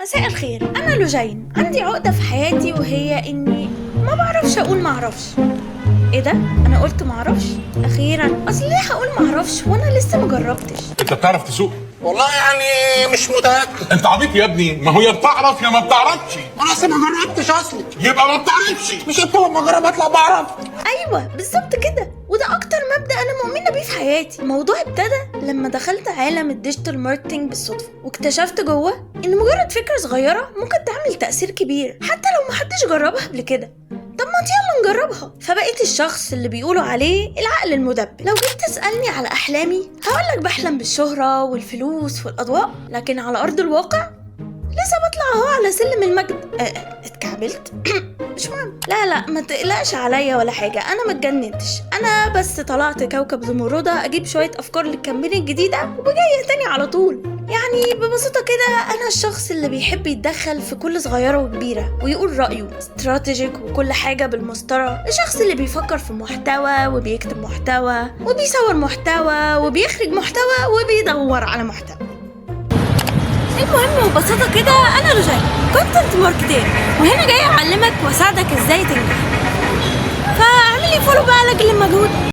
مساء الخير، أنا لوجين. عندي عقدة في حياتي وهي إني ما بعرفش أقول معرفش. إيه ده؟ أنا قلت معرفش؟ أخيرا. أصل ليه هقول معرفش وأنا لسه مجربتش؟ انت بتعرف تسوق؟ والله يعني مش متأكد. انت عبيط يا ابني، ما هو يا بتعرف يا ما بتعرفش. انا لسه ما جربتش اصلي. يبقى ما بتعرفش. مش انت لما اجرب اطلع بعرف؟ أيوة بالظبط كده، وده أكتر مبدأ أنا مؤمنة بيه في حياتي. الموضوع ابتدى لما دخلت عالم الديجيتال ماركتينج بالصدفة، واكتشفت جوه إن مجرد فكرة صغيرة ممكن تعمل تأثير كبير حتى لو محدش جربها قبل كده. طب ما يلا نجربها. فبقيت الشخص اللي بيقولوا عليه العقل المدبر. لو جيت تسألني على أحلامي هقولك بحلم بالشهرة والفلوس والأضواء، لكن على أرض الواقع لسه بطلع اهو على سلم المجد. اتكعبلت. مش مهم. لا ما تقلقش عليا ولا حاجة، أنا ما اتجننتش. أنا بس طلعت كوكب زمردة أجيب شوية أفكار للكامبين الجديدة وجاية تاني على طول. يعني ببساطة كده أنا الشخص اللي بيحب يتدخل في كل صغيرة وكبيرة ويقول رأيه استراتيجيك وكل حاجة بالمسطرة. الشخص اللي بيفكر في محتوى وبيكتب محتوى وبيصور محتوى وبيخرج محتوى وبيدور على محتوى. المهم ببساطة كده أنا لوجين كونتنت ماركتير، وهنا جاي أعلمك وأساعدك إزاي تنجح. فاعملي فولو بقى لأجل المجهود.